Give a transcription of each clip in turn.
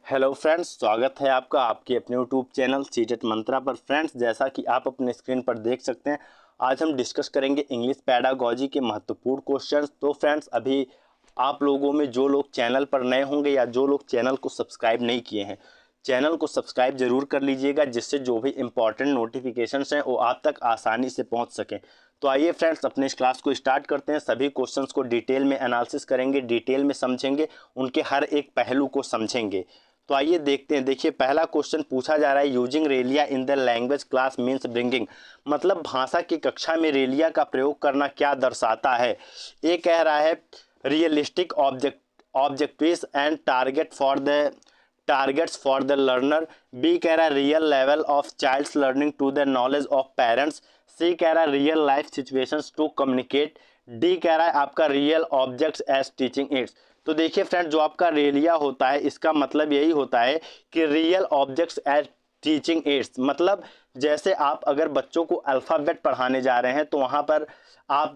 Hello friends, स्वागत है आपका आपके अपने यूट्यूब चैनल सीटेट मंत्रा पर। फ्रेंड्स, जैसा कि आप अपने स्क्रीन पर देख सकते हैं, आज हम डिस्कस करेंगे इंग्लिश पैडागोजी के महत्वपूर्ण क्वेश्चंस। तो फ्रेंड्स, अभी आप लोगों में जो लोग चैनल पर नए होंगे या जो लोग चैनल को सब्सक्राइब नहीं किए हैं, चैनल को सब्सक्राइब जरूर कर लीजिएगा, जिससे जो भी इंपॉर्टेंट नोटिफिकेशंस हैं वो आप तक आसानी से पहुंच सकें। तो आइए फ्रेंड्स, अपने इस क्लास को स्टार्ट करते हैं। सभी क्वेश्चंस को डिटेल में एनालिसिस करेंगे, डिटेल में समझेंगे, उनके हर एक पहलू को समझेंगे। तो आइए देखते हैं। देखिए, पहला क्वेश्चन पूछा जा रहा है, using Relia in the language class means bringing. मतलब भाषा की कक्षा में रेलिया का प्रयोग करना क्या दर्शाता है। ए कह रहा है realistic objectives and targets for the learner. B कह रहा है real level of child's learning to the knowledge of parents. C कह रहा है real life situations to communicate. D कह रहा है आपका real objects as teaching aids. तो देखिए फ्रेंड, जो आपका रेलिया होता है इसका मतलब यही होता है कि real objects as teaching aids. मतलब जैसे आप अगर बच्चों को अल्फ़ाबेट पढ़ाने जा रहे हैं तो वहाँ पर आप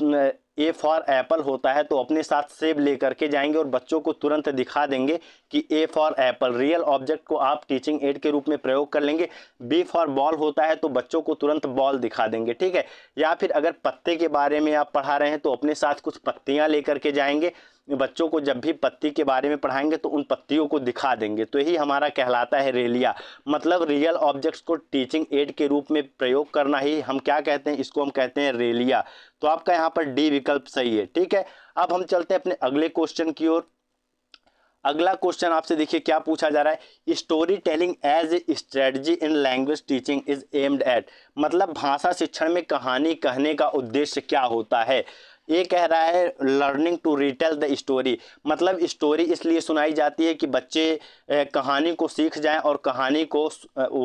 ए फॉर एप्पल होता है तो अपने साथ सेब लेकर के जाएंगे और बच्चों को तुरंत दिखा देंगे कि A for Apple. Real object को आप टीचिंग एड के रूप में प्रयोग कर लेंगे। बी फॉर बॉल होता है तो बच्चों को तुरंत बॉल दिखा देंगे, ठीक है। या फिर अगर पत्ते के बारे में आप पढ़ा रहे हैं तो अपने साथ कुछ पत्तियां लेकर के जाएंगे। बच्चों को जब भी पत्ती के बारे में पढ़ाएंगे तो उन पत्तियों को दिखा देंगे। तो यही हमारा कहलाता है रेलिया। मतलब रियल ऑब्जेक्ट्स को टीचिंग एड के रूप में प्रयोग करना ही हम क्या कहते हैं, इसको हम कहते हैं रेलिया। तो आपका यहाँ पर डी विकल्प सही है, ठीक है। अब हम चलते हैं अपने अगले क्वेश्चन की ओर। अगला क्वेश्चन आपसे देखिए क्या पूछा जा रहा है, story telling as a strategy in language teaching is aimed at. मतलब भाषा शिक्षण में कहानी कहने का उद्देश्य क्या होता है। ये कह रहा है learning to retell the story. मतलब स्टोरी इसलिए सुनाई जाती है कि बच्चे कहानी को सीख जाएं और कहानी को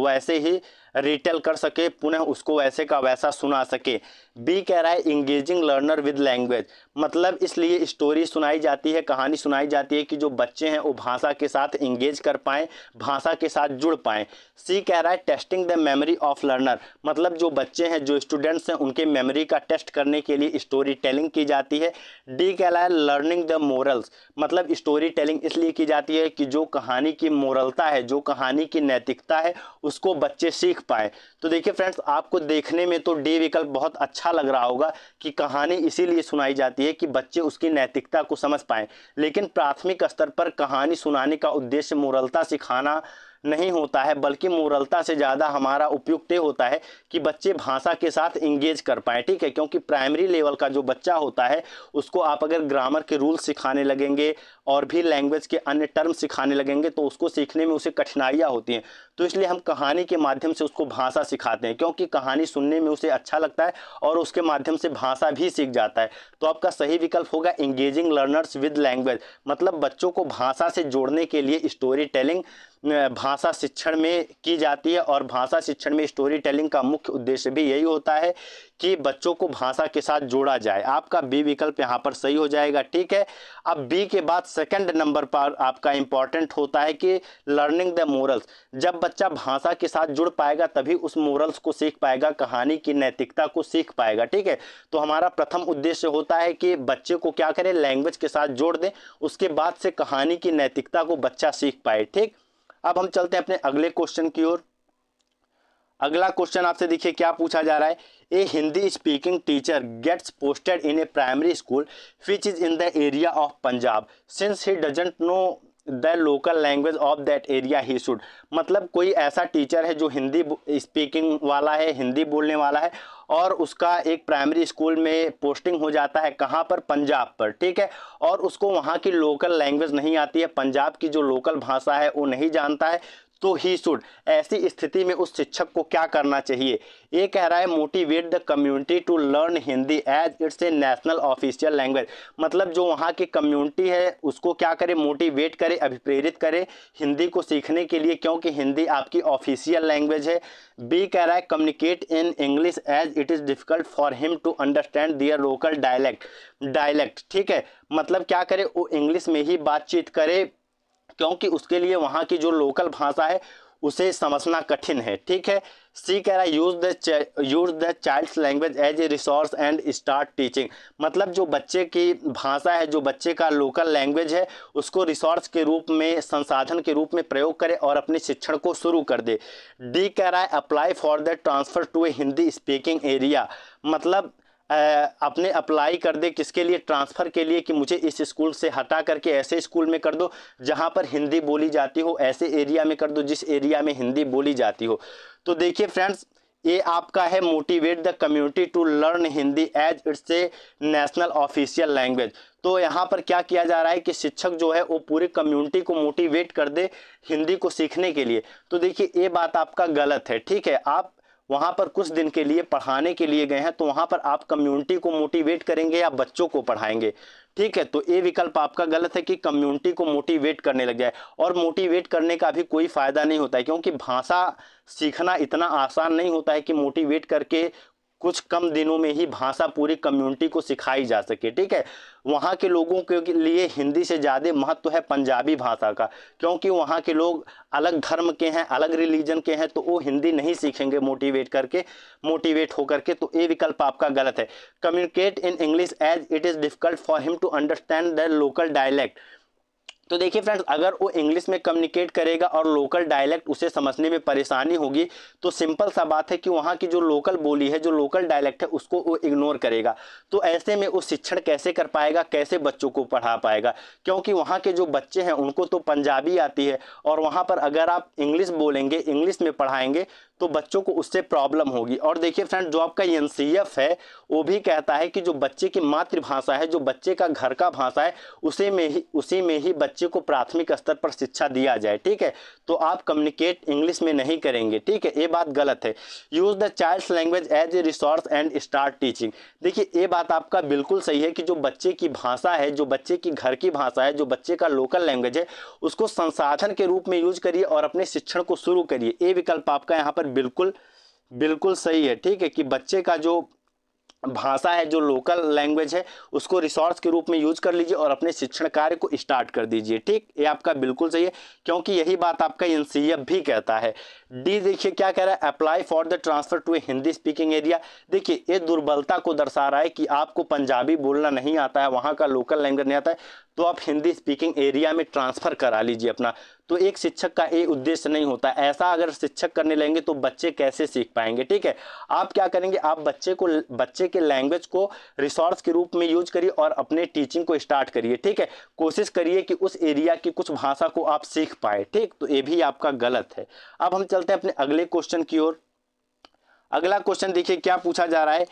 वैसे ही रिटेल कर सके, पुनः उसको वैसे का वैसा सुना सके। बी कह रहा है इंगेजिंग लर्नर विद लैंग्वेज। मतलब इसलिए स्टोरी सुनाई जाती है, कहानी सुनाई जाती है कि जो बच्चे हैं वो भाषा के साथ इंगेज कर पाएँ, भाषा के साथ जुड़ पाएँ। सी कह रहा है testing the memory of learner. मतलब जो बच्चे हैं, जो स्टूडेंट्स हैं, उनके मेमोरी का टेस्ट करने के लिए स्टोरी टेलिंग की जाती है। डी कह रहा है लर्निंग द मोरल्स। मतलब स्टोरी टेलिंग इसलिए की जाती है कि जो कहानी की मोरलता है, जो कहानी की नैतिकता है, उसको बच्चे सीख पाए। तो देखिए फ्रेंड्स, आपको देखने में तो डी विकल्प बहुत अच्छा लग रहा होगा कि कहानी इसीलिए सुनाई जाती है कि बच्चे उसकी नैतिकता को समझ पाएं। लेकिन प्राथमिक स्तर पर कहानी सुनाने का उद्देश्य मोरलता सिखाना नहीं होता है, बल्कि मोरलता से ज़्यादा हमारा उपयुक्त ये होता है कि बच्चे भाषा के साथ इंगेज कर पाएँ, ठीक है। क्योंकि प्राइमरी लेवल का जो बच्चा होता है उसको आप अगर ग्रामर के रूल्स सिखाने लगेंगे और भी लैंग्वेज के अन्य टर्म सिखाने लगेंगे तो उसको सीखने में उसे कठिनाइयाँ होती हैं। तो इसलिए हम कहानी के माध्यम से उसको भाषा सिखाते हैं, क्योंकि कहानी सुनने में उसे अच्छा लगता है और उसके माध्यम से भाषा भी सीख जाता है। तो आपका सही विकल्प होगा इंगेजिंग लर्नर्स विद लैंग्वेज। मतलब बच्चों को भाषा से जोड़ने के लिए स्टोरी टेलिंग भाषा शिक्षण में की जाती है। और भाषा शिक्षण में स्टोरी टेलिंग का मुख्य उद्देश्य भी यही होता है कि बच्चों को भाषा के साथ जोड़ा जाए। आपका बी विकल्प यहाँ पर सही हो जाएगा, ठीक है। अब बी के बाद सेकंड नंबर पर आपका इंपॉर्टेंट होता है कि लर्निंग द मोरल्स। जब बच्चा भाषा के साथ जुड़ पाएगा तभी उस मोरल्स को सीख पाएगा, कहानी की नैतिकता को सीख पाएगा, ठीक है। तो हमारा प्रथम उद्देश्य होता है कि बच्चे को क्या करें, लैंग्वेज के साथ जोड़ दें, उसके बाद से कहानी की नैतिकता को बच्चा सीख पाए, ठीक। अब हम चलते हैं अपने अगले क्वेश्चन की ओर। अगला क्वेश्चन आपसे देखिए क्या पूछा जा रहा है, a Hindi speaking teacher gets posted in a primary school which is in the area of Punjab since he doesn't know the local language of that area he should. मतलब कोई ऐसा टीचर है जो हिंदी स्पीकिंग वाला है, हिंदी बोलने वाला है, और उसका एक प्राइमरी स्कूल में पोस्टिंग हो जाता है, कहाँ पर, पंजाब पर, ठीक है। और उसको वहाँ की लोकल लैंग्वेज नहीं आती है, पंजाब की जो लोकल भाषा है वो नहीं जानता है। तो ही शुड, ऐसी स्थिति में उस शिक्षक को क्या करना चाहिए। ये कह रहा है motivate the community to learn Hindi as it's a national official language. मतलब जो वहाँ की कम्युनिटी है उसको क्या करे, मोटिवेट करे, अभिप्रेरित करे हिंदी को सीखने के लिए, क्योंकि हिंदी आपकी ऑफिशियल लैंग्वेज है। बी कह रहा है communicate in English as it is difficult for him to understand their local dialect, ठीक है। मतलब क्या करे, वो इंग्लिश में ही बातचीत करे, क्योंकि उसके लिए वहाँ की जो लोकल भाषा है उसे समझना कठिन है। ठीक है। सी कह रहा है use the child's language as a resource and start teaching. मतलब जो बच्चे की भाषा है, जो बच्चे का लोकल लैंग्वेज है, उसको रिसोर्स के रूप में, संसाधन के रूप में प्रयोग करे और अपने शिक्षण को शुरू कर दे। डी कह रहा है apply for the transfer to a Hindi speaking area. मतलब अपने अप्लाई कर दे किसके लिए, ट्रांसफ़र के लिए, कि मुझे इस स्कूल से हटा करके ऐसे स्कूल में कर दो जहां पर हिंदी बोली जाती हो, ऐसे एरिया में कर दो जिस एरिया में हिंदी बोली जाती हो। तो देखिए फ्रेंड्स, ये आपका है motivate the community to learn Hindi as it's a national official language. तो यहाँ पर क्या किया जा रहा है कि शिक्षक जो है वो पूरी कम्युनिटी को मोटिवेट कर दे हिंदी को सीखने के लिए। तो देखिए ये बात आपका गलत है। ठीक है। आप वहाँ पर कुछ दिन के लिए पढ़ाने के लिए गए हैं, तो वहाँ पर आप कम्युनिटी को मोटिवेट करेंगे या बच्चों को पढ़ाएंगे। ठीक है। तो ये विकल्प आपका गलत है कि कम्युनिटी को मोटिवेट करने लग जाए। और मोटिवेट करने का भी कोई फ़ायदा नहीं होता है, क्योंकि भाषा सीखना इतना आसान नहीं होता है कि मोटिवेट करके कुछ कम दिनों में ही भाषा पूरी कम्युनिटी को सिखाई जा सके। ठीक है। वहाँ के लोगों के लिए हिंदी से ज़्यादा महत्व है पंजाबी भाषा का, क्योंकि वहाँ के लोग अलग धर्म के हैं, अलग रिलीजन के हैं, तो वो हिंदी नहीं सीखेंगे मोटिवेट होकर के। तो ये विकल्प आपका गलत है। Communicate in English as it is difficult for him to understand the local dialect. तो देखिए फ्रेंड्स, अगर वो इंग्लिश में कम्युनिकेट करेगा और लोकल डायलेक्ट उसे समझने में परेशानी होगी, तो सिंपल सा बात है कि वहाँ की जो लोकल बोली है, जो लोकल डायलेक्ट है, उसको वो इग्नोर करेगा। तो ऐसे में वो शिक्षण कैसे कर पाएगा, कैसे बच्चों को पढ़ा पाएगा, क्योंकि वहाँ के जो बच्चे हैं उनको तो पंजाबी आती है, और वहाँ पर अगर आप इंग्लिश बोलेंगे, इंग्लिश में पढ़ाएंगे, तो बच्चों को उससे प्रॉब्लम होगी। और देखिए फ्रेंड, जो आपका एनसीएफ है वो भी कहता है कि जो बच्चे की मातृभाषा है, जो बच्चे का घर का भाषा है, उसी में ही बच्चे को प्राथमिक स्तर पर शिक्षा दिया जाए। ठीक है। तो आप कम्युनिकेट इंग्लिश में नहीं करेंगे। ठीक है। ये बात गलत है। Use the child's language as a resource and start teaching. देखिए ये बात आपका बिल्कुल सही है कि जो बच्चे की भाषा है, जो बच्चे की घर की भाषा है, जो बच्चे का लोकल लैंग्वेज है, उसको संसाधन के रूप में यूज करिए और अपने शिक्षण को शुरू करिए। ये विकल्प आपका यहाँ पर बिल्कुल सही है। ठीक है। कि बच्चे का जो भाषा है, जो लोकल लैंग्वेज है, उसको रिसोर्स के रूप में यूज कर लीजिए और अपने शिक्षण कार्य को स्टार्ट कर दीजिए। ठीक, ये आपका बिल्कुल सही है, क्योंकि यही बात आपका एनसीएफ भी कहता है। डी देखिए क्या कह रहा है, apply for the transfer to a Hindi speaking area. देखिए ये दुर्बलता को दर्शा रहा है कि आपको पंजाबी बोलना नहीं आता है, वहाँ का लोकल लैंग्वेज नहीं आता है, तो आप हिंदी स्पीकिंग एरिया में ट्रांसफ़र करा लीजिए अपना। तो एक शिक्षक का ये उद्देश्य नहीं होता, ऐसा अगर शिक्षक करने लगेंगे तो बच्चे कैसे सीख पाएंगे। ठीक है। आप क्या करेंगे, आप बच्चे के लैंग्वेज को रिसोर्स के रूप में यूज करिए और अपने टीचिंग को स्टार्ट करिए। ठीक है। कोशिश करिए कि उस एरिया की कुछ भाषा को आप सीख पाए। ठीक, तो ये भी आपका गलत है। अब हम चलते हैं अपने अगले क्वेश्चन की ओर। अगला क्वेश्चन देखिए क्या पूछा जा रहा है,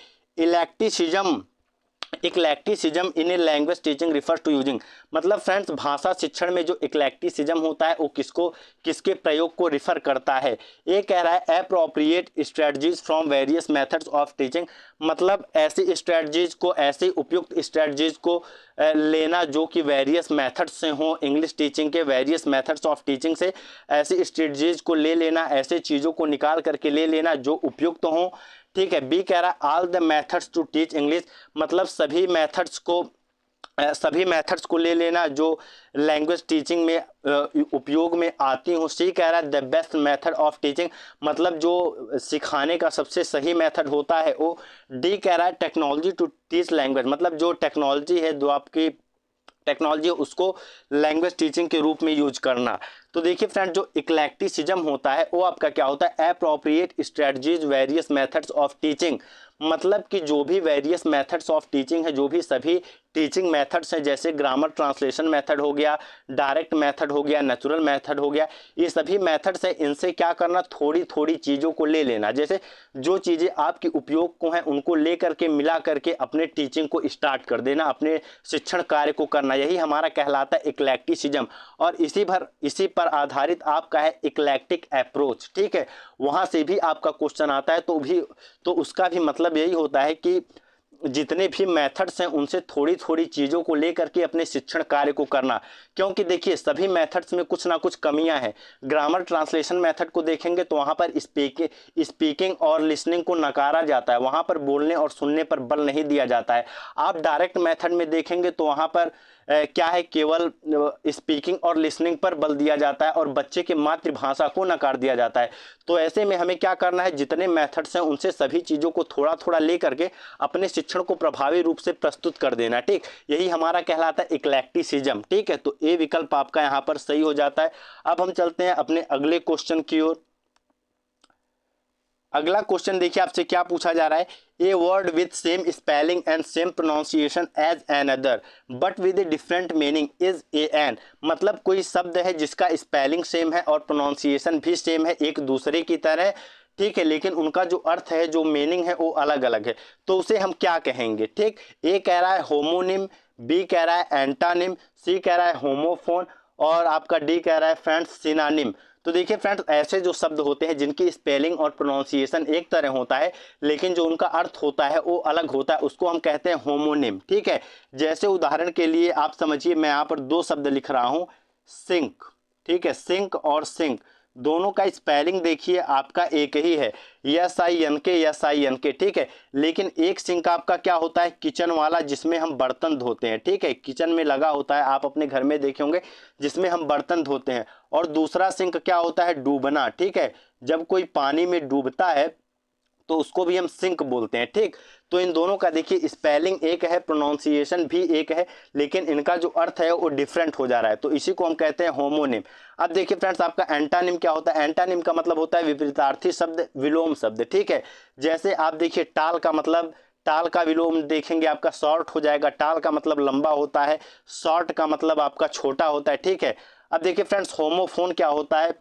eclecticism in a language teaching refers to using. मतलब फ्रेंड्स, भाषा शिक्षण में जो इक्लेक्टिसिज्म होता है वो किसके प्रयोग को रिफर करता है। ये कह रहा है appropriate strategies from various methods of teaching. मतलब ऐसी स्ट्रेटजीज को, ऐसी उपयुक्त स्ट्रेटजीज को लेना जो कि वेरियस मेथड्स से हो, इंग्लिश टीचिंग के वेरियस मेथड्स ऑफ टीचिंग से ऐसी स्ट्रेटजीज को ले लेना, ऐसे चीज़ों को निकाल करके ले लेना जो उपयुक्त हों। ठीक है। बी कह रहा है all the methods to teach English. मतलब सभी मेथड्स को ले लेना जो लैंग्वेज टीचिंग में उपयोग में आती हूँ। सी कह रहा है the best method of teaching. मतलब जो सिखाने का सबसे सही मेथड होता है वो। डी कह रहा है टेक्नोलॉजी टू टीच लैंग्वेज। मतलब जो टेक्नोलॉजी है, जो आपकी टेक्नोलॉजी है, उसको लैंग्वेज टीचिंग के रूप में यूज करना। तो देखिए फ्रेंड, जो इक्लेक्टिसिज्म होता है वो आपका क्या होता है, appropriate strategies various methods of teaching. मतलब कि जो भी वेरियस मेथड्स ऑफ टीचिंग है, जो भी सभी टीचिंग मेथड्स हैं, जैसे ग्रामर ट्रांसलेशन मेथड हो गया, डायरेक्ट मेथड हो गया, नेचुरल मेथड हो गया, ये सभी मेथड्स हैं, इनसे क्या करना, थोड़ी थोड़ी चीज़ों को ले लेना। जैसे जो चीज़ें आपकी उपयोग को हैं उनको ले करके मिला करके अपने टीचिंग को स्टार्ट कर देना, अपने शिक्षण कार्य को करना, यही हमारा कहलाता है इक्लेक्टिसिज्म। और इसी पर आधारित आपका है इक्लेक्टिक अप्रोच। ठीक है। वहाँ से भी आपका क्वेश्चन आता है, तो उसका भी मतलब यही होता है कि जितने भी मेथड्स हैं उनसे थोड़ी थोड़ी चीज़ों को लेकर के अपने शिक्षण कार्य को करना। क्योंकि देखिए सभी मेथड्स में कुछ ना कुछ कमियां हैं। ग्रामर ट्रांसलेशन मेथड को देखेंगे तो वहाँ पर स्पीकिंग और लिसनिंग को नकारा जाता है, वहाँ पर बोलने और सुनने पर बल नहीं दिया जाता है। आप डायरेक्ट मेथड में देखेंगे तो वहाँ पर क्या है, केवल स्पीकिंग और लिसनिंग पर बल दिया जाता है और बच्चे की मातृभाषा को नकार दिया जाता है। तो ऐसे में हमें क्या करना है, जितने मेथड्स हैं उनसे सभी चीज़ों को थोड़ा थोड़ा ले करके अपने शिक्षण को प्रभावी रूप से प्रस्तुत कर देना। ठीक, यही हमारा कहलाता है इक्लेक्टिसिज्म। ठीक है, तो ए विकल्प आपका यहाँ पर सही हो जाता है। अब हम चलते हैं अपने अगले क्वेश्चन की ओर। अगला क्वेश्चन देखिए आपसे क्या पूछा जा रहा है, a word with same spelling and same pronunciation as another but with a different meaning is a an. मतलब कोई शब्द है जिसका स्पेलिंग सेम है और प्रोनाउंसिएशन भी सेम है एक दूसरे की तरह, ठीक है, लेकिन उनका जो अर्थ है, जो मीनिंग है वो अलग अलग है, तो उसे हम क्या कहेंगे। ठीक, ए कह रहा है होमोनिम, बी कह रहा है एंटानिम, सी कह रहा है होमोफोन और आपका डी कह रहा है फ्रेंड्स सिनानिम। तो देखिए फ्रेंड्स, ऐसे जो शब्द होते हैं जिनकी स्पेलिंग और प्रोनाउंसिएशन एक तरह होता है लेकिन जो उनका अर्थ होता है वो अलग होता है, उसको हम कहते हैं होमोनिम। ठीक है, जैसे उदाहरण के लिए आप समझिए, मैं यहाँ पर दो शब्द लिख रहा हूँ, सिंक। ठीक है, सिंक और सिंक दोनों का स्पेलिंग देखिए आपका एक ही है, SINK। ठीक है, लेकिन एक सिंक आपका क्या होता है, किचन वाला, जिसमें हम बर्तन धोते हैं। ठीक है, किचन में लगा होता है, आप अपने घर में देखे होंगे, जिसमें हम बर्तन धोते हैं। और दूसरा सिंक क्या होता है, डूबना। ठीक है, जब कोई पानी में डूबता है तो उसको भी हम सिंक बोलते हैं। ठीक, तो इन दोनों का देखिए स्पेलिंग एक है, प्रोनाउंसिएशन भी एक है, लेकिन इनका जो अर्थ है वो डिफरेंट हो जा रहा है, तो इसी को हम कहते हैं होमोनिम। अब देखिए फ्रेंड्स, आपका एंटानिम क्या होता है, एंटानिम का मतलब होता है विपरीतार्थी शब्द, विलोम शब्द। ठीक है, जैसे आप देखिए टाल का मतलब, टाल का विलोम देखेंगे आपका शॉर्ट हो जाएगा, टाल का मतलब लंबा होता है, शॉर्ट का मतलब आपका छोटा होता है। ठीक है, अब देखिए फ्रेंड्स, होमोफोन क्या होता है,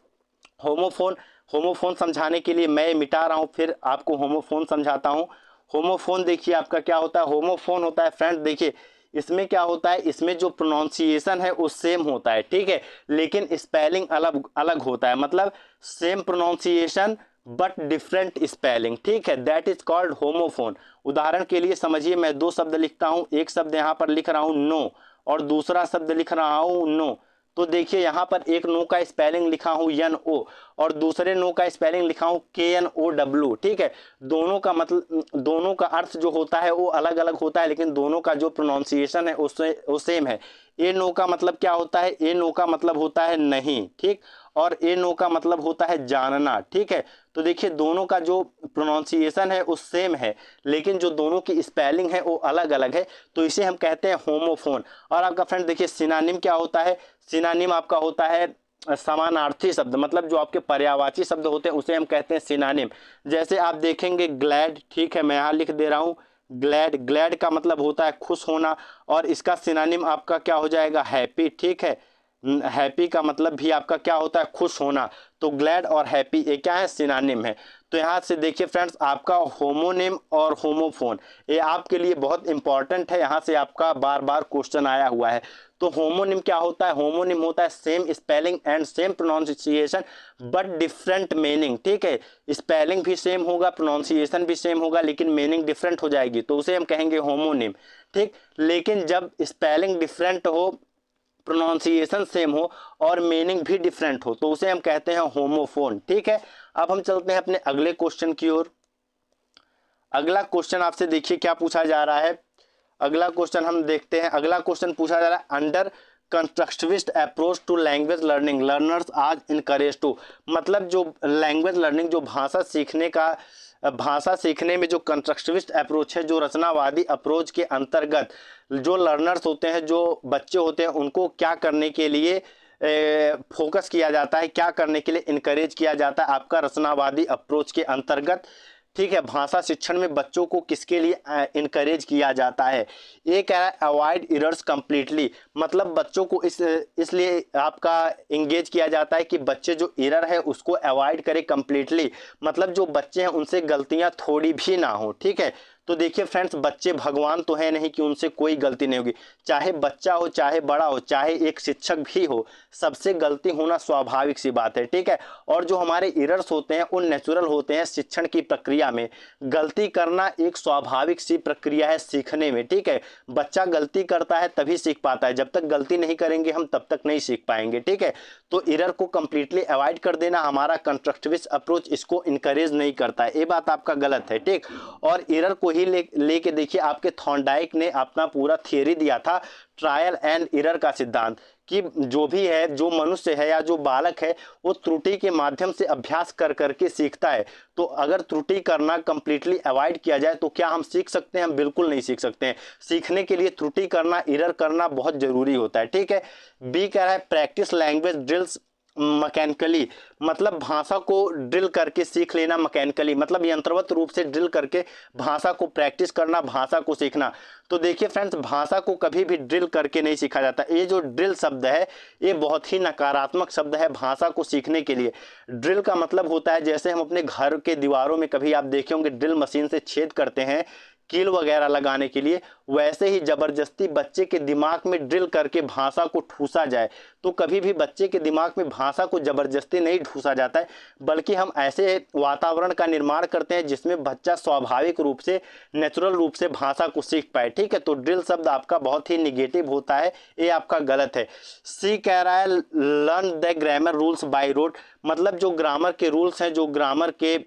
होमोफोन, होमोफोन समझाने के लिए मैं मिटा रहा हूँ, फिर आपको होमोफोन समझाता हूँ। होमोफोन देखिए आपका क्या होता है, होमोफोन होता है फ्रेंड, देखिए इसमें क्या होता है, इसमें जो प्रोनाउंसिएशन है वो सेम होता है। ठीक है, लेकिन स्पेलिंग अलग अलग होता है, मतलब same pronunciation but different spelling. ठीक है, दैट इज कॉल्ड होमोफोन। उदाहरण के लिए समझिए, मैं दो शब्द लिखता हूँ, एक शब्द यहाँ पर लिख रहा हूँ नो और दूसरा शब्द लिख रहा हूँ नो। तो देखिए यहाँ पर एक नो का स्पेलिंग लिखा हूँ NO और दूसरे नो का स्पेलिंग लिखा हूँ KNOW। ठीक है, दोनों का मतलब, दोनों का अर्थ जो होता है वो अलग अलग होता है, लेकिन दोनों का जो प्रोनाउंसिएशन है वो सेम है। ए नो का मतलब क्या होता है, ए नो का मतलब होता है नहीं। ठीक, और ए नो का मतलब होता है जानना। ठीक है, तो देखिए दोनों का जो प्रोनाउंसिएशन है वो सेम है, लेकिन जो दोनों की स्पेलिंग है वो अलग अलग है, तो इसे हम कहते हैं होमोफोन। और आपका फ्रेंड देखिए सिनानिम क्या होता है, सिनानिम आपका होता है समानार्थी शब्द, मतलब जो आपके पर्यायवाची शब्द होते हैं उसे हम कहते हैं सिनानिम। जैसे आप देखेंगे ग्लैड, ठीक है, मैं यहाँ लिख दे रहा हूँ ग्लैड, ग्लैड का मतलब होता है खुश होना और इसका सिनानिम आपका क्या हो जाएगा, हैप्पी। ठीक है, हैप्पी का मतलब भी आपका क्या होता है, खुश होना। तो ग्लैड और हैप्पी ये क्या है, सिनानिम है। तो यहाँ से देखिए फ्रेंड्स, आपका होमोनिम और होमोफोन ये आपके लिए बहुत इंपॉर्टेंट है, यहाँ से आपका बार बार क्वेश्चन आया हुआ है। तो होमोनिम क्या होता है, होमोनिम होता है same spelling and same pronunciation but different meaning. ठीक है, स्पेलिंग भी सेम होगा, प्रोनाउंसिएशन भी सेम होगा, लेकिन मीनिंग डिफरेंट हो जाएगी, तो उसे हम कहेंगे होमोनिम। ठीक, लेकिन जब स्पेलिंग डिफरेंट हो, प्रोनाउंसिएशन सेम हो और मीनिंग भी डिफरेंट हो, तो उसे हम कहते हैं होमोफोन। ठीक है, अब हम चलते हैं अपने अगले क्वेश्चन की ओर। अगला क्वेश्चन आपसे देखिए क्या पूछा जा रहा है, अगला क्वेश्चन हम देखते हैं। अगला क्वेश्चन पूछा जा रहा है, under constructivist approach to language learning learners are encourage to. मतलब जो लैंग्वेज लर्निंग, जो भाषा सीखने का, भाषा सीखने में जो कंस्ट्रक्टिविस्ट अप्रोच है, जो रचनावादी अप्रोच के अंतर्गत जो लर्नर्स होते हैं, जो बच्चे होते हैं, उनको क्या करने के लिए फोकस किया जाता है, क्या करने के लिए इनकरेज किया जाता है आपका रचनावादी अप्रोच के अंतर्गत। ठीक है, भाषा शिक्षण में बच्चों को किसके लिए इनकरेज किया जाता है। ये कह रहा है अवॉइड एरर्स कंप्लीटली, मतलब बच्चों को इसलिए आपका इंगेज किया जाता है कि बच्चे जो एरर है उसको अवॉइड करें कंप्लीटली, मतलब जो बच्चे हैं उनसे गलतियां थोड़ी भी ना हो। ठीक है, तो देखिए फ्रेंड्स, बच्चे भगवान तो है नहीं कि उनसे कोई गलती नहीं होगी, चाहे बच्चा हो, चाहे बड़ा हो, चाहे एक शिक्षक भी हो, सबसे गलती होना स्वाभाविक सी बात है। ठीक है, और जो हमारे एरर्स होते हैं वो नेचुरल होते हैं, शिक्षण की प्रक्रिया में गलती करना एक स्वाभाविक सी प्रक्रिया है सीखने में। ठीक है, बच्चा गलती करता है तभी सीख पाता है, जब तक गलती नहीं करेंगे हम तब तक नहीं सीख पाएंगे। ठीक है, तो एरर को कंप्लीटली अवॉइड कर देना हमारा कंस्ट्रक्टिविस्ट अप्रोच इसको इनकरेज नहीं करता है, ये बात आपका गलत है। ठीक, और एरर को ही लेके देखिए आपके थॉर्नडाइक ने अपना पूरा थियरी दिया था ट्रायल एंड एरर का सिद्धांत, कि जो भी है, जो मनुष्य है या जो बालक है, वो त्रुटि के माध्यम से अभ्यास कर करके सीखता है। तो अगर त्रुटि करना कंप्लीटली अवॉइड किया जाए तो क्या हम सीख सकते हैं? हम बिल्कुल नहीं सीख सकते हैं। सीखने के लिए त्रुटि करना, एरर करना बहुत जरूरी होता है। ठीक है। बी कह रहा है प्रैक्टिस लैंग्वेज ड्रिल्स मैकेनिकली, मतलब भाषा को ड्रिल करके सीख लेना मैकेनिकली, मतलब यंत्रवत रूप से ड्रिल करके भाषा को प्रैक्टिस करना, भाषा को सीखना। तो देखिए फ्रेंड्स, भाषा को कभी भी ड्रिल करके नहीं सीखा जाता। ये जो ड्रिल शब्द है ये बहुत ही नकारात्मक शब्द है भाषा को सीखने के लिए। ड्रिल का मतलब होता है, जैसे हम अपने घर के दीवारों में कभी आप देखे होंगे ड्रिल मशीन से छेद करते हैं कील वगैरह लगाने के लिए, वैसे ही जबरदस्ती बच्चे के दिमाग में ड्रिल करके भाषा को ठूसा जाए। तो कभी भी बच्चे के दिमाग में भाषा को जबरदस्ती नहीं ठूसा जाता है, बल्कि हम ऐसे वातावरण का निर्माण करते हैं जिसमें बच्चा स्वाभाविक रूप से, नेचुरल रूप से भाषा को सीख पाए। ठीक है। तो ड्रिल शब्द आपका बहुत ही निगेटिव होता है, ये आपका गलत है। सी कह रहा है learn the grammar rules by rote, मतलब जो ग्रामर के रूल्स हैं, जो ग्रामर के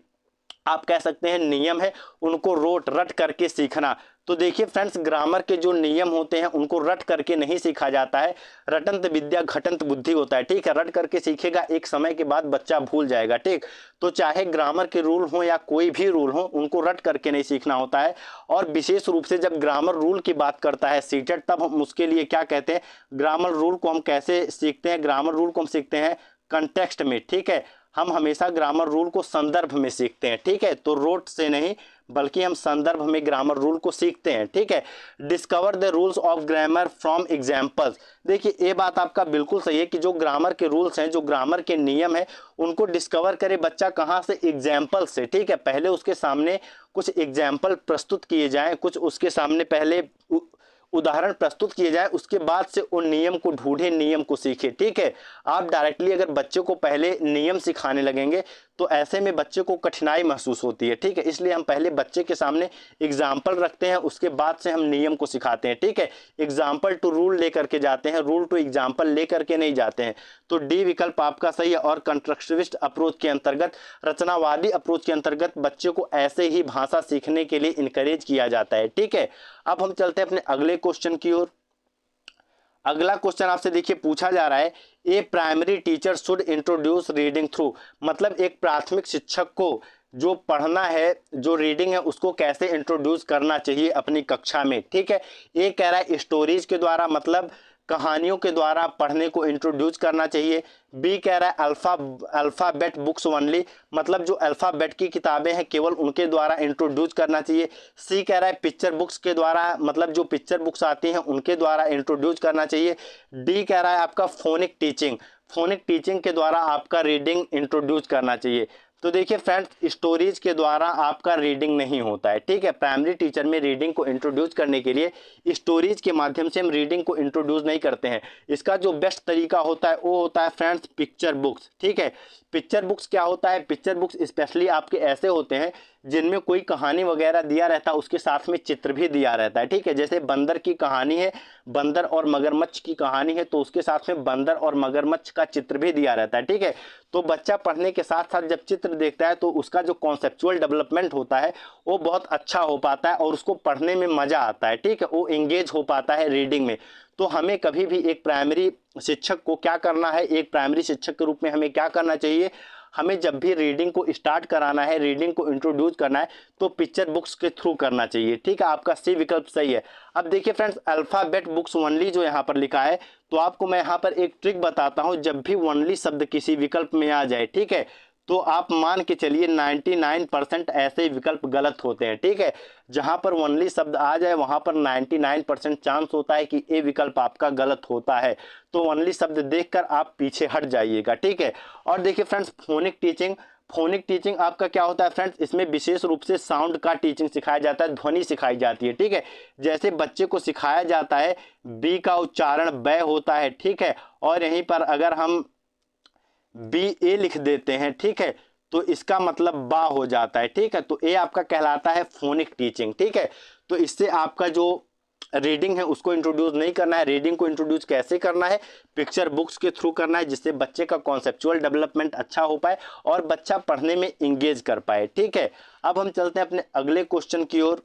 आप कह सकते हैं नियम है, उनको रट करके सीखना। तो देखिए फ्रेंड्स, ग्रामर के जो नियम होते हैं उनको रट करके नहीं सीखा जाता है। रटंत विद्या घटंत बुद्धि होता है। ठीक है। रट करके सीखेगा, एक समय के बाद बच्चा भूल जाएगा। ठीक। तो चाहे ग्रामर के रूल हो या कोई भी रूल हो, उनको रट करके नहीं सीखना होता है। और विशेष रूप से जब ग्रामर रूल की बात करता है सीटेट, तब हम उसके लिए क्या कहते हैं, ग्रामर रूल को हम कैसे सीखते हैं? ग्रामर रूल को हम सीखते हैं कंटेक्स्ट में। ठीक है। हम हमेशा ग्रामर रूल को संदर्भ में सीखते हैं। ठीक है। तो रोट से नहीं, बल्कि हम संदर्भ में ग्रामर रूल को सीखते हैं। ठीक है। Discover the rules of grammar from examples, देखिए ये बात आपका बिल्कुल सही है कि जो ग्रामर के रूल्स हैं, जो ग्रामर के नियम हैं, उनको डिस्कवर करे बच्चा कहाँ से? एग्जाम्पल से। ठीक है। पहले उसके सामने कुछ एग्जाम्पल प्रस्तुत किए जाएं, कुछ उसके सामने पहले उदाहरण प्रस्तुत किए जाए, उसके बाद से उन नियम को ढूंढे, नियम को सीखे। ठीक है। आप डायरेक्टली अगर बच्चे को पहले नियम सिखाने लगेंगे तो ऐसे में बच्चे को कठिनाई महसूस होती है। ठीक है। इसलिए हम पहले बच्चे के सामने एग्जाम्पल रखते हैं, उसके बाद से हम नियम को सिखाते हैं। ठीक है। एग्जाम्पल टू रूल लेकर के जाते हैं, रूल टू एग्जाम्पल लेकर के नहीं जाते हैं। तो डी विकल्प आपका सही है। और कंस्ट्रक्टिविस्ट अप्रोच के अंतर्गत, रचनावादी अप्रोच के अंतर्गत बच्चे को ऐसे ही भाषा सीखने के लिए इनकरेज किया जाता है। ठीक है। अब हम चलते हैं अपने अगले क्वेश्चन की ओर। अगला क्वेश्चन आपसे देखिए पूछा जा रहा है, a primary teacher should introduce reading through, मतलब एक प्राथमिक शिक्षक को जो पढ़ना है, जो रीडिंग है, उसको कैसे इंट्रोड्यूस करना चाहिए अपनी कक्षा में। ठीक है। ए कह रहा है स्टोरीज के द्वारा, मतलब कहानियों के द्वारा पढ़ने को इंट्रोड्यूस करना चाहिए। बी कह रहा है अल्फ़ाबेट बुक्स ओनली, मतलब जो अल्फ़ाबेट की किताबें हैं केवल उनके द्वारा इंट्रोड्यूस करना चाहिए। सी कह रहा है पिक्चर बुक्स के द्वारा, मतलब जो पिक्चर बुक्स आती हैं उनके द्वारा इंट्रोड्यूस करना चाहिए। डी कह रहा है आपका फोनिक टीचिंग के द्वारा आपका रीडिंग इंट्रोड्यूस करना चाहिए। तो देखिए फ्रेंड्स, स्टोरीज के द्वारा आपका रीडिंग नहीं होता है। ठीक है। प्राइमरी टीचर में रीडिंग को इंट्रोड्यूस करने के लिए स्टोरीज के माध्यम से हम रीडिंग को इंट्रोड्यूस नहीं करते हैं। इसका जो बेस्ट तरीका होता है वो होता है फ्रेंड्स पिक्चर बुक्स। ठीक है। पिक्चर बुक्स क्या होता है? पिक्चर बुक्स स्पेशली आपके ऐसे होते हैं जिनमें कोई कहानी वगैरह दिया रहता है, उसके साथ में चित्र भी दिया रहता है। ठीक है। जैसे बंदर की कहानी है, बंदर और मगरमच्छ की कहानी है, तो उसके साथ में बंदर और मगरमच्छ का चित्र भी दिया रहता है। ठीक है। तो बच्चा पढ़ने के साथ साथ जब चित्र देखता है तो उसका जो कॉन्सेप्चुअल डेवलपमेंट होता है वो बहुत अच्छा हो पाता है और उसको पढ़ने में मजा आता है। ठीक है। वो एंगेज हो पाता है रीडिंग में। तो हमें कभी भी एक प्राइमरी शिक्षक को क्या करना है, एक प्राइमरी शिक्षक के रूप में हमें क्या करना चाहिए, हमें जब भी रीडिंग को स्टार्ट कराना है, रीडिंग को इंट्रोड्यूस करना है, तो पिक्चर बुक्स के थ्रू करना चाहिए। ठीक है। आपका सी विकल्प सही है। अब देखिए फ्रेंड्स, अल्फ़ाबेट बुक्स ओनली जो यहाँ पर लिखा है, तो आपको मैं यहाँ पर एक ट्रिक बताता हूँ। जब भी ओनली शब्द किसी विकल्प में आ जाए, ठीक है, तो आप मान के चलिए 99% ऐसे विकल्प गलत होते हैं। ठीक है। जहां पर ओनली शब्द आ जाए वहां पर 99% चांस होता है कि ये विकल्प आपका गलत होता है। तो ओनली शब्द देखकर आप पीछे हट जाइएगा। ठीक है। और देखिए फ्रेंड्स, फोनिक टीचिंग आपका क्या होता है फ्रेंड्स, इसमें विशेष रूप से साउंड का टीचिंग सिखाया जाता है, ध्वनि सिखाई जाती है। ठीक है। जैसे बच्चे को सिखाया जाता है बी का उच्चारण ब होता है। ठीक है। और यहीं पर अगर हम बी ए लिख देते हैं, ठीक है, तो इसका मतलब बा हो जाता है। ठीक है। तो ए आपका कहलाता है फोनिक टीचिंग। ठीक है। तो इससे आपका जो रीडिंग है उसको इंट्रोड्यूस नहीं करना है। रीडिंग को इंट्रोड्यूस कैसे करना है? पिक्चर बुक्स के थ्रू करना है, जिससे बच्चे का कॉन्सेप्चुअल डेवलपमेंट अच्छा हो पाए और बच्चा पढ़ने में इंगेज कर पाए। ठीक है। अब हम चलते हैं अपने अगले क्वेश्चन की ओर।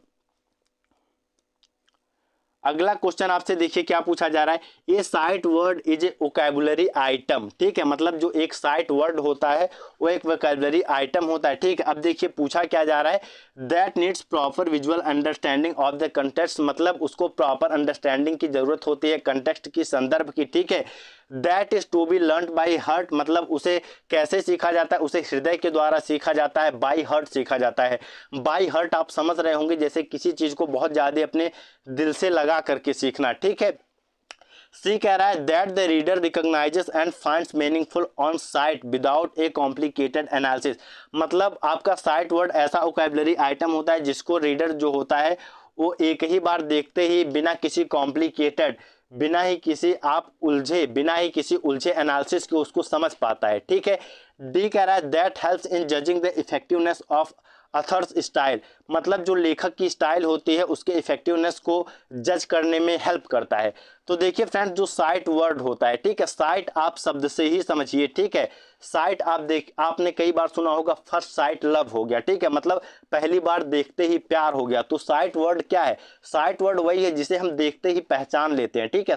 अगला क्वेश्चन आपसे देखिए क्या पूछा जा रहा है, a sight word is a vocabulary item. ठीक है, मतलब जो एक साइट वर्ड होता है वो एक वोकैबुलरी आइटम होता है। ठीक है, अब देखिए पूछा क्या जा रहा है, that needs proper visual understanding of the context, मतलब उसको प्रॉपर अंडरस्टैंडिंग की जरूरत होती है कंटेक्स्ट की, संदर्भ की। ठीक है, that is to be learn by heart, मतलब उसे कैसे सीखा जाता है, उसे हृदय के द्वारा सीखा जाता है, बाई हार्ट सीखा जाता है। बाई हार्ट आप समझ रहे होंगे, जैसे किसी चीज को बहुत ज्यादा अपने दिल से लगा करके सीखना। ठीक है, सी कह रहा है that the reader recognises and finds meaningful on site without A complicated analysis, मतलब आपका साइट वर्ड ऐसा वोकैबुलरी आइटम होता है जिसको रीडर जो होता है वो एक ही बार देखते ही बिना किसी कॉम्प्लिकेटेड, बिना ही किसी उलझे एनालिसिस के उसको समझ पाता है। ठीक है, डी कह रहा है that helps in judging the effectiveness of others style, मतलब जो लेखक की स्टाइल होती है उसके इफेक्टिवनेस को जज करने में हेल्प करता है। तो देखिए फ्रेंड्स, जो साइट वर्ड होता है, ठीक है, साइट आप शब्द से ही समझिए। ठीक है, साइट आपने कई बार सुना होगा, फर्स्ट साइट लव हो गया। ठीक है, मतलब पहली बार देखते ही प्यार हो गया। तो साइट वर्ड क्या है, साइट वर्ड वही है जिसे हम देखते ही पहचान लेते हैं। ठीक है,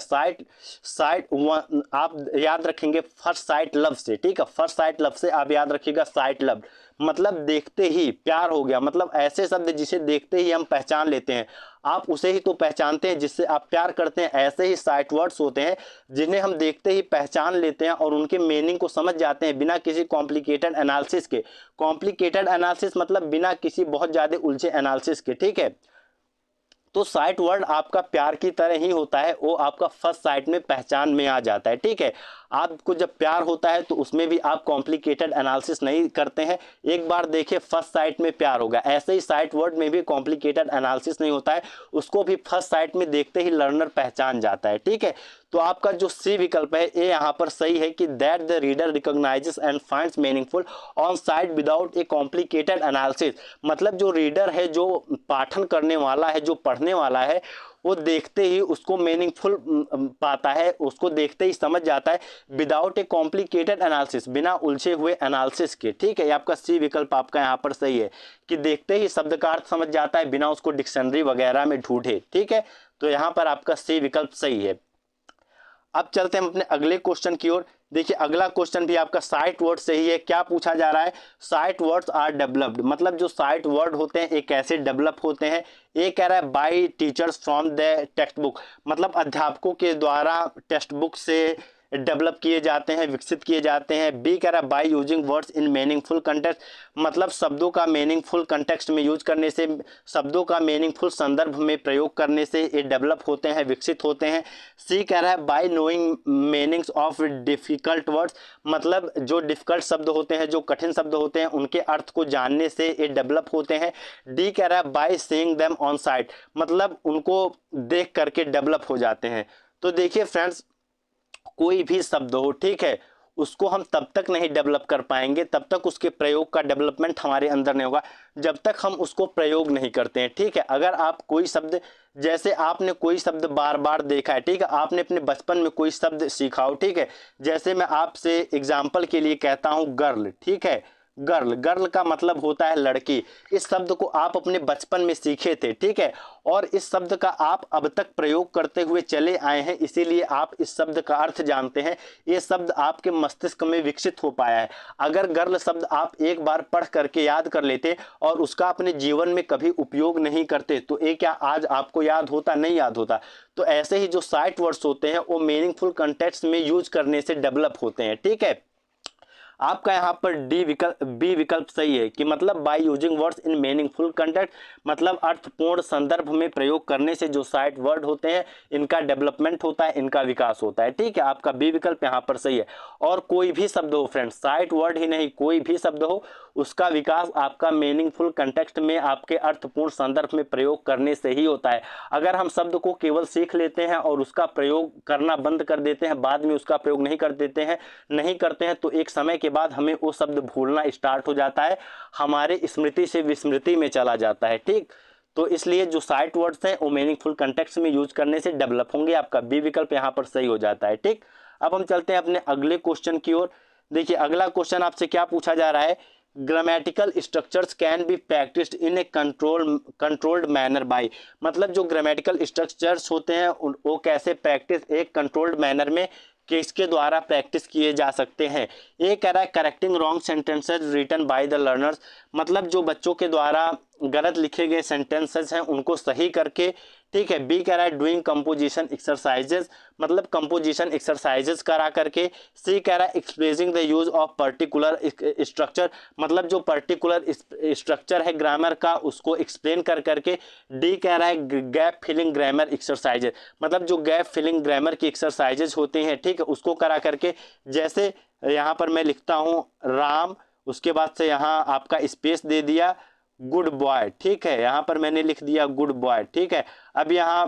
आप याद रखेंगे फर्स्ट साइट लव से। ठीक है, फर्स्ट साइट लव से आप याद रखिएगा साइट लव, मतलब देखते ही प्यार हो गया, मतलब ऐसे शब्द जिसे देखते ही हम पहचान लेते हैं। आप उसे ही तो पहचानते हैं जिससे आप प्यार करते हैं। ऐसे ही साइट वर्ड्स होते हैं जिन्हें हम देखते ही पहचान लेते हैं और उनके मीनिंग को समझ जाते हैं बिना किसी कॉम्प्लिकेटेड एनालिसिस के। कॉम्प्लिकेटेड एनालिसिस मतलब बिना किसी बहुत ज्यादा उलझे एनालिसिस के। ठीक है, तो साइट वर्ड आपका प्यार की तरह ही होता है, वो आपका फर्स्ट साइट में पहचान में आ जाता है। ठीक है, आपको जब प्यार होता है तो उसमें भी आप कॉम्प्लिकेटेड एनालिसिस नहीं करते हैं, एक बार देखिए फर्स्ट साइट में प्यार होगा। ऐसे ही साइट वर्ड में भी कॉम्प्लिकेटेड एनालिसिस नहीं होता है, उसको भी फर्स्ट साइट में देखते ही लर्नर पहचान जाता है। ठीक है, तो आपका जो सी विकल्प है ये यहाँ पर सही है कि that the reader recognises and finds meaningful on site without A complicated analysis, मतलब जो रीडर है, जो पाठन करने वाला है, जो पढ़ने वाला है, वो देखते ही उसको मीनिंगफुल पाता है, उसको देखते ही समझ जाता है विदाउट ए कॉम्प्लिकेटेड एनालिसिस, बिना उलझे हुए एनालिसिस के। ठीक है, आपका सी विकल्प आपका यहाँ पर सही है कि देखते ही शब्द का अर्थ समझ जाता है बिना उसको डिक्शनरी वगैरह में ढूंढे। ठीक है, तो यहाँ पर आपका सी विकल्प सही है। अब चलते हैं अपने अगले क्वेश्चन की ओर। देखिए अगला क्वेश्चन भी आपका साइट वर्ड से ही है। क्या पूछा जा रहा है, साइट वर्ड्स आर डेवलप्ड, मतलब जो साइट वर्ड होते हैं एक कैसे डेवलप होते हैं। ये कह रहा है bye teachers from the text book, मतलब अध्यापकों के द्वारा टेक्स्ट बुक से डेवलप किए जाते हैं, विकसित किए जाते हैं। बी कह रहा है by using words in meaningful context, मतलब शब्दों का मीनिंगफुल कंटेक्स्ट में यूज करने से, शब्दों का मीनिंगफुल संदर्भ में प्रयोग करने से ये डेवलप होते हैं, विकसित होते हैं। सी कह रहा है bye knowing meanings of difficult words, मतलब जो डिफिकल्ट शब्द होते हैं, जो कठिन शब्द होते हैं, उनके अर्थ को जानने से ये डेवलप होते हैं। डी कह रहा है by seeing them on site, मतलब उनको देख करके डेवलप हो जाते हैं। तो देखिए फ्रेंड्स, कोई भी शब्द हो, ठीक है, उसको हम तब तक नहीं डेवलप कर पाएंगे, तब तक उसके प्रयोग का डेवलपमेंट हमारे अंदर नहीं होगा जब तक हम उसको प्रयोग नहीं करते हैं। ठीक है, अगर आप कोई शब्द, जैसे आपने कोई शब्द बार बार देखा है, ठीक है, आपने अपने बचपन में कोई शब्द सीखा हो, ठीक है, जैसे मैं आपसे एग्जाम्पल के लिए कहता हूँ गर्ल। ठीक है, गर्ल, गर्ल का मतलब होता है लड़की। इस शब्द को आप अपने बचपन में सीखे थे, ठीक है, और इस शब्द का आप अब तक प्रयोग करते हुए चले आए हैं, इसीलिए आप इस शब्द का अर्थ जानते हैं। ये शब्द आपके मस्तिष्क में विकसित हो पाया है। अगर गर्ल शब्द आप एक बार पढ़ करके याद कर लेते और उसका अपने जीवन में कभी उपयोग नहीं करते तो ये क्या आज आपको याद होता? नहीं याद होता। तो ऐसे ही जो साइट वर्ड्स होते हैं वो मीनिंगफुल कंटेक्स्ट में यूज करने से डेवलप होते हैं। ठीक है, आपका यहाँ पर बी विकल्प सही है कि मतलब by using words in meaningful context, मतलब अर्थपूर्ण संदर्भ में प्रयोग करने से जो साइट वर्ड होते हैं इनका डेवलपमेंट होता है, इनका विकास होता है। ठीक है, आपका बी विकल्प यहाँ पर सही है। और कोई भी शब्द हो फ्रेंड्स, साइट वर्ड ही नहीं, कोई भी शब्द हो, उसका विकास आपका मीनिंगफुल कंटेक्स्ट में आपके अर्थपूर्ण संदर्भ में प्रयोग करने से ही होता है। अगर हम शब्द को केवल सीख लेते हैं और उसका प्रयोग करना बंद कर देते हैं, बाद में उसका प्रयोग नहीं करते हैं तो एक समय के बाद हमें वो शब्द भूलना स्टार्ट हो जाता है, हमारे स्मृति से विस्मृति में चला जाता है। ठीक, तो इसलिए जो साइट वर्ड्स हैं वो मीनिंगफुल कंटेक्स्ट में यूज करने से डेवलप होंगे। आपका बी विकल्प यहाँ पर सही हो जाता है। ठीक, अब हम चलते हैं अपने अगले क्वेश्चन की ओर। देखिए अगला क्वेश्चन आपसे क्या पूछा जा रहा है grammatical structures can be practised in a controlled manner by, मतलब जो ग्रामेटिकल स्ट्रक्चर्स होते हैं वो कैसे प्रैक्टिस एक कंट्रोल्ड मैनर में किसके द्वारा प्रैक्टिस किए जा सकते हैं। ये कह रहा है correcting wrong sentences written by the learners, मतलब जो बच्चों के द्वारा गलत लिखे गए सेंटेंसेस हैं उनको सही करके, ठीक है। बी कह रहा है डूइंग कंपोजिशन एक्सरसाइजेज, मतलब कंपोजिशन एक्सरसाइजेज करा करके। सी कह रहा है expressing the use of particular structure, मतलब जो पर्टिकुलर स्ट्रक्चर है ग्रामर का उसको एक्सप्लेन कर करके। डी कह रहा है गैप फिलिंग ग्रामर एक्सरसाइजेज, मतलब जो गैप फिलिंग ग्रामर की एक्सरसाइजेज होते हैं, ठीक है, उसको करा करके। जैसे यहाँ पर मैं लिखता हूँ राम, उसके बाद से यहाँ आपका स्पेस दे दिया गुड बॉय, ठीक है, यहाँ पर मैंने लिख दिया गुड बॉय, ठीक है। अब यहाँ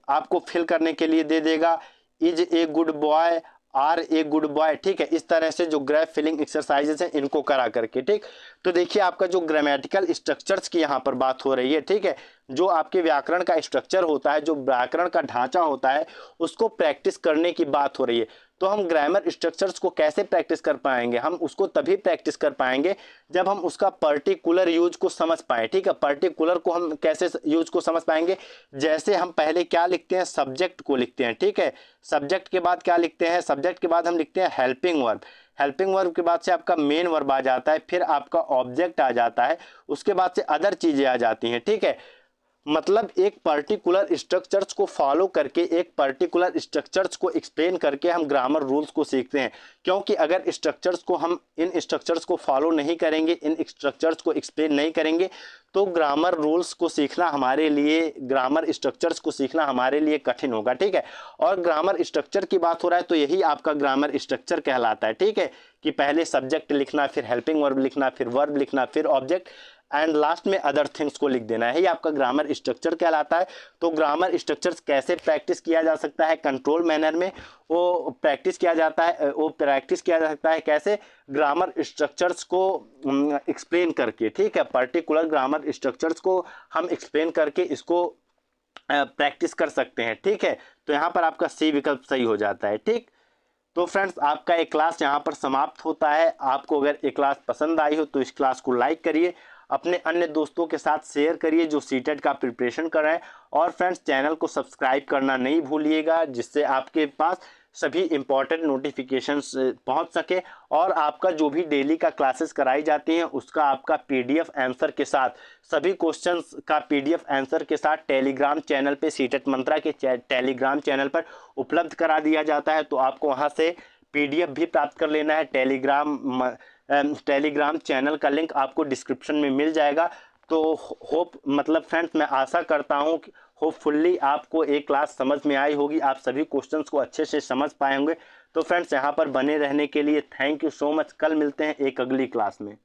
आपको फिल करने के लिए दे देगा is a good boy, are a good boy, ठीक है। इस तरह से जो ग्राफ फिलिंग एक्सरसाइजेस हैं इनको करा करके, ठीक। तो देखिए आपका जो ग्रामेटिकल स्ट्रक्चर्स की यहाँ पर बात हो रही है, ठीक है, जो आपके व्याकरण का स्ट्रक्चर होता है, जो व्याकरण का ढांचा होता है, उसको प्रैक्टिस करने की बात हो रही है। तो हम ग्रामर स्ट्रक्चर्स को कैसे प्रैक्टिस कर पाएंगे, हम उसको तभी प्रैक्टिस कर पाएंगे जब हम उसका पर्टिकुलर यूज को समझ पाएं, ठीक है। पर्टिकुलर को हम कैसे यूज को समझ पाएंगे, जैसे हम पहले क्या लिखते हैं, सब्जेक्ट को लिखते हैं, ठीक है। सब्जेक्ट के बाद क्या लिखते हैं, सब्जेक्ट के बाद हम लिखते हैं हेल्पिंग वर्ब, हेल्पिंग वर्ब के बाद से आपका मेन वर्ब आ जाता है, फिर आपका ऑब्जेक्ट आ जाता है, उसके बाद से अदर चीजें आ जाती हैं, ठीक है। मतलब एक पर्टिकुलर स्ट्रक्चर्स को फॉलो करके, एक पर्टिकुलर स्ट्रक्चर्स को एक्सप्लेन करके हम ग्रामर रूल्स को सीखते हैं। क्योंकि अगर स्ट्रक्चर्स को हम इन स्ट्रक्चर्स को फॉलो नहीं करेंगे, इन स्ट्रक्चर्स को एक्सप्लेन नहीं करेंगे, तो ग्रामर रूल्स को सीखना हमारे लिए, ग्रामर स्ट्रक्चर्स को सीखना हमारे लिए कठिन होगा, ठीक है। और ग्रामर स्ट्रक्चर की बात हो रहा है तो यही आपका ग्रामर स्ट्रक्चर कहलाता है, ठीक है, कि पहले सब्जेक्ट लिखना, फिर हेल्पिंग वर्ब लिखना, फिर वर्ब लिखना, फिर ऑब्जेक्ट, एंड लास्ट में अदर थिंग्स को लिख देना है, ये आपका ग्रामर स्ट्रक्चर कहलाता है। तो ग्रामर स्ट्रक्चर्स कैसे प्रैक्टिस किया जा सकता है, कंट्रोल मैनर में वो प्रैक्टिस किया जाता है, वो प्रैक्टिस किया जा सकता है कैसे, ग्रामर स्ट्रक्चर्स को एक्सप्लेन करके, ठीक है। पर्टिकुलर ग्रामर स्ट्रक्चर्स को हम एक्सप्लेन करके इसको प्रैक्टिस कर सकते हैं, ठीक है। तो यहाँ पर आपका सी विकल्प सही हो जाता है, ठीक। तो फ्रेंड्स आपका एक क्लास यहाँ पर समाप्त होता है। आपको अगर एक क्लास पसंद आई हो तो इस क्लास को लाइक करिए, अपने अन्य दोस्तों के साथ शेयर करिए जो सीटेट का प्रिपरेशन कर रहे हैं, और फ्रेंड्स चैनल को सब्सक्राइब करना नहीं भूलिएगा, जिससे आपके पास सभी इंपॉर्टेंट नोटिफिकेशंस पहुंच सके, और आपका जो भी डेली का क्लासेस कराई जाती हैं उसका आपका पीडीएफ आंसर के साथ, सभी क्वेश्चंस का पीडीएफ आंसर के साथ टेलीग्राम चैनल पे, सीटेट मंत्रा के टेलीग्राम चैनल पर उपलब्ध करा दिया जाता है। तो आपको वहां से पीडीएफ भी प्राप्त कर लेना है। टेलीग्राम चैनल का लिंक आपको डिस्क्रिप्शन में मिल जाएगा। तो होप, मतलब फ्रेंड्स मैं आशा करता हूँ कि होपफुल्ली आपको एक क्लास समझ में आई होगी, आप सभी क्वेश्चंस को अच्छे से समझ पाए होंगे। तो फ्रेंड्स यहाँ पर बने रहने के लिए थैंक यू सो मच। कल मिलते हैं एक अगली क्लास में।